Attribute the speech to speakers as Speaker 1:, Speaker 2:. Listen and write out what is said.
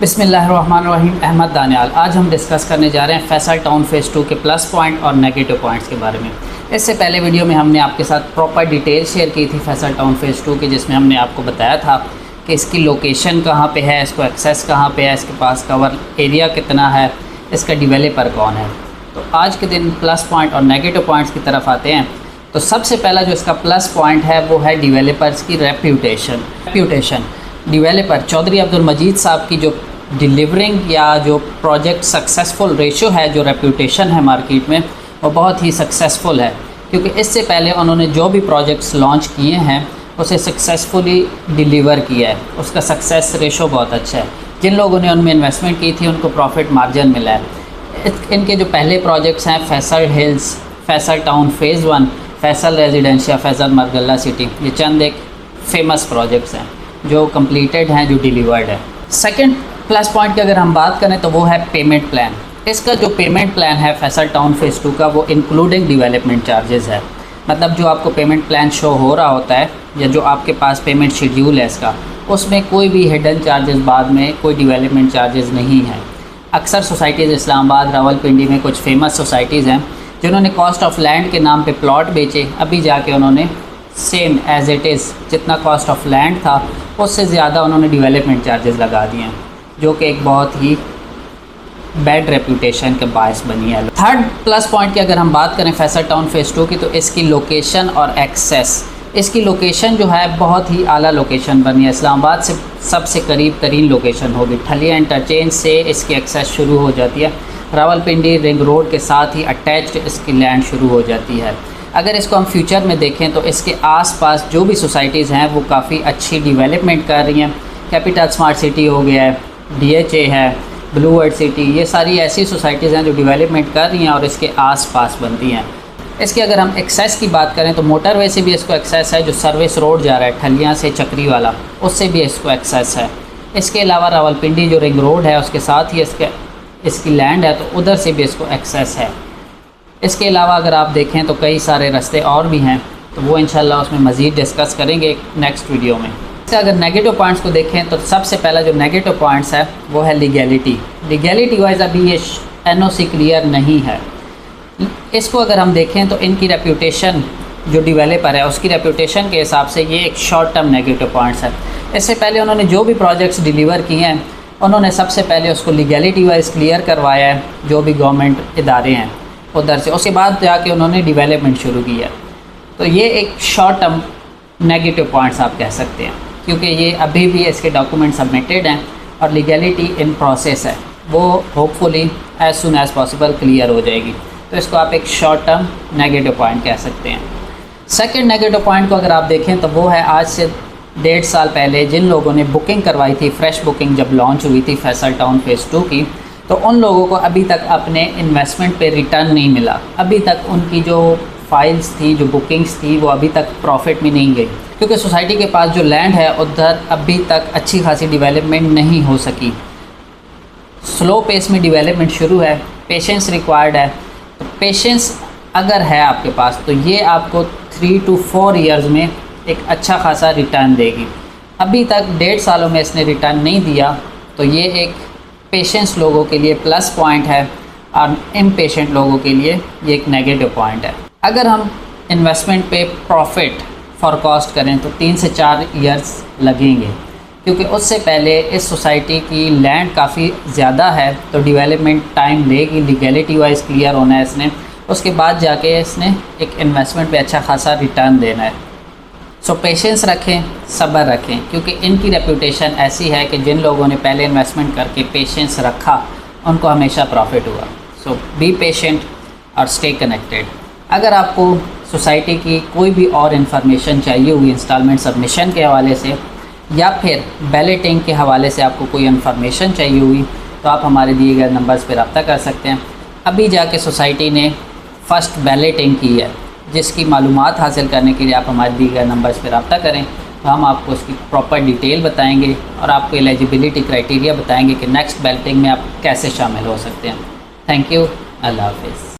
Speaker 1: बिस्मिल्लाहिर्रहमानिर्रहीम। अहमद दानियाल। आज हम डिस्कस करने जा रहे हैं फैसल टाउन फ़ेज़ 2 के प्लस पॉइंट और नेगेटिव पॉइंट्स के बारे में। इससे पहले वीडियो में हमने आपके साथ प्रॉपर डिटेल शेयर की थी फैसल टाउन फ़ेज़ 2 की, जिसमें हमने आपको बताया था कि इसकी लोकेशन कहाँ पे है, इसको एक्सेस कहाँ पे है, इसके पास कवर एरिया कितना है, इसका डिवेलपर कौन है। तो आज के दिन प्लस पॉइंट और नेगेटिव पॉइंट्स की तरफ आते हैं। तो सबसे पहला जो इसका प्लस पॉइंट है वो है डिवेलपर्स की रेप्यूटेशन। डिवेलपर चौधरी अब्दुल मजीद साहब की जो डिलीवरिंग या जो प्रोजेक्ट सक्सेसफुल रेशियो है, जो रेप्यूटेशन है मार्केट में, वो बहुत ही सक्सेसफुल है, क्योंकि इससे पहले उन्होंने जो भी प्रोजेक्ट्स लॉन्च किए हैं उसे सक्सेसफुली डिलीवर किया है। उसका सक्सेस रेशियो बहुत अच्छा है। जिन लोगों ने उनमें इन्वेस्टमेंट की थी उनको प्रॉफिट मार्जिन मिला है। इनके जो पहले प्रोजेक्ट्स हैं Faisal hills, Faisal town phase 1, Faisal residencia, Faisal Margalla city, ये चंद एक फेमस प्रोजेक्ट्स हैं जो कंप्लीटेड हैं, जो डिलीवर्ड है। सेकंड प्लस पॉइंट की अगर हम बात करें तो वो है पेमेंट प्लान। इसका जो पेमेंट प्लान है फैसल टाउन फ़ेज़ 2 का, वो इंक्लूडिंग डेवलपमेंट चार्जेस है। मतलब जो आपको पेमेंट प्लान शो हो रहा होता है या जो आपके पास पेमेंट शेड्यूल है इसका, उसमें कोई भी हिडन चार्जेस, बाद में कोई डेवलपमेंट चार्जेस नहीं है। अक्सर सोसाइटीज़ इस्लामाबाद, रावलपिंडी में कुछ फेमस सोसाइटीज़ हैं जिन्होंने कॉस्ट ऑफ लैंड के नाम पे प्लॉट बेचे, अभी जाके उन्होंने सेम एज़ इट इज़ जितना कॉस्ट ऑफ लैंड था उससे ज़्यादा उन्होंने डेवलपमेंट चार्जेस लगा दिए हैं, जो कि एक बहुत ही बैड रेप्यूटेशन के बायस बनी है। थर्ड प्लस पॉइंट की अगर हम बात करें फैसल टाउन फ़ेज़ 2 की, तो इसकी लोकेशन और एक्सेस। इसकी लोकेशन जो है बहुत ही आला लोकेशन बनी है। इस्लामाबाद से सबसे करीब तरीन लोकेशन होगी। ठलिया इंटरचेंज से इसकी एक्सेस शुरू हो जाती है। रावलपिंडी रिंग रोड के साथ ही अटैच्ड इसकी लैंड शुरू हो जाती है। अगर इसको हम फ्यूचर में देखें तो इसके आसपास जो भी सोसाइटीज़ हैं वो काफ़ी अच्छी डेवलपमेंट कर रही हैं। कैपिटल स्मार्ट सिटी हो गया है, DHA है, ब्लू वर्ल्ड सिटी, ये सारी ऐसी सोसाइटीज़ हैं जो डेवलपमेंट कर रही हैं और इसके आसपास बनती हैं। इसकी अगर हम एक्सेस की बात करें तो मोटरवे से भी इसको एक्सेस है। जो सर्विस रोड जा रहा है ठलिया से चक्री वाला, उससे भी इसको एक्सेस है। इसके अलावा रावलपिंडी जो रिंग रोड है उसके साथ ही इसकी लैंड है, तो उधर से भी इसको एक्सेस है। इसके अलावा अगर आप देखें तो कई सारे रास्ते और भी हैं, तो वो इंशाल्लाह उसमें मज़ीद डिस्कस करेंगे नेक्स्ट वीडियो में। अगर नेगेटिव पॉइंट्स को देखें तो सबसे पहला जो नेगेटिव पॉइंट्स है वो है लीगैलिटी वाइज अभी ये NOC क्लियर नहीं है। इसको अगर हम देखें तो इनकी रेप्यूटेशन, जो डिवेलपर है उसकी रेप्यूटेशन के हिसाब से ये एक शॉर्ट टर्म नेगेटिव पॉइंट्स है। इससे पहले उन्होंने जो भी प्रोजेक्ट्स डिलीवर किए हैं उन्होंने सबसे पहले उसको लीगैलिटी वाइज क्लियर करवाया है, जो भी गवर्नमेंट इदारे हैं उधर से, उसके बाद जाके उन्होंने डिवेलपमेंट शुरू किया। तो ये एक शॉर्ट टर्म नेगेटिव पॉइंट्स आप कह सकते हैं, क्योंकि ये अभी भी इसके डॉक्यूमेंट सबमिटेड हैं और लीगैलिटी इन प्रोसेस है। वो hopefully as soon as possible clear हो जाएगी। तो इसको आप एक शॉर्ट टर्म नेगेटिव पॉइंट कह सकते हैं। सेकंड नेगेटिव पॉइंट को अगर आप देखें तो वो है आज से 1.5 साल पहले जिन लोगों ने बुकिंग करवाई थी, फ्रेश बुकिंग जब लॉन्च हुई थी फैसल टाउन फ़ेज़ 2 की, तो उन लोगों को अभी तक अपने इन्वेस्टमेंट पे रिटर्न नहीं मिला। अभी तक उनकी जो फाइल्स थी, जो बुकिंग्स थी, वो अभी तक प्रॉफिट में नहीं गई, क्योंकि सोसाइटी के पास जो लैंड है उधर अभी तक अच्छी खासी डेवलपमेंट नहीं हो सकी। स्लो पेस में डेवलपमेंट शुरू है, पेशेंस रिक्वायर्ड है। तो पेशेंस अगर है आपके पास तो ये आपको 3 to 4 ईयर्स में एक अच्छा खासा रिटर्न देगी। अभी तक 1.5 सालों में इसने रिटर्न नहीं दिया, तो ये एक पेशेंस लोगों के लिए प्लस पॉइंट है और इम्पेशेंट लोगों के लिए ये एक नेगेटिव पॉइंट है। अगर हम इन्वेस्टमेंट पे प्रॉफिट फॉरकास्ट करें तो 3 से 4 ईयर्स लगेंगे, क्योंकि उससे पहले इस सोसाइटी की लैंड काफ़ी ज़्यादा है, तो डेवलपमेंट टाइम लेगी। लीगैलिटी वाइज क्लियर होना है इसने, उसके बाद जाके इसने एक इन्वेस्टमेंट पे अच्छा खासा रिटर्न देना है। सो पेशेंस रखें, सब्र रखें, क्योंकि इनकी रेप्यूटेशन ऐसी है कि जिन लोगों ने पहले इन्वेस्टमेंट करके पेशेंस रखा उनको हमेशा प्रॉफिट हुआ। सो बी पेशेंट और स्टे कनेक्टेड। अगर आपको सोसाइटी की कोई भी और इन्फॉर्मेशन चाहिए हुई इंस्टॉलमेंट सबमिशन के हवाले से या फिर बैलेटिंग के हवाले से आपको कोई इन्फॉर्मेशन चाहिए हुई, तो आप हमारे दिए गए नंबर्स पर रब्ता कर सकते हैं। अभी जाके सोसाइटी ने फ़र्स्ट बैलेटिंग की है, जिसकी मालूमात हासिल करने के लिए आप हमारे दिए गए नंबर्स पर रब्ता करें, तो हम आपको उसकी प्रॉपर डिटेल बताएंगे और आपको एलिजिबिलिटी क्राइटेरिया बताएंगे कि नेक्स्ट बैलेटिंग में आप कैसे शामिल हो सकते हैं। Thank you. अल्लाह हाफ़िज़।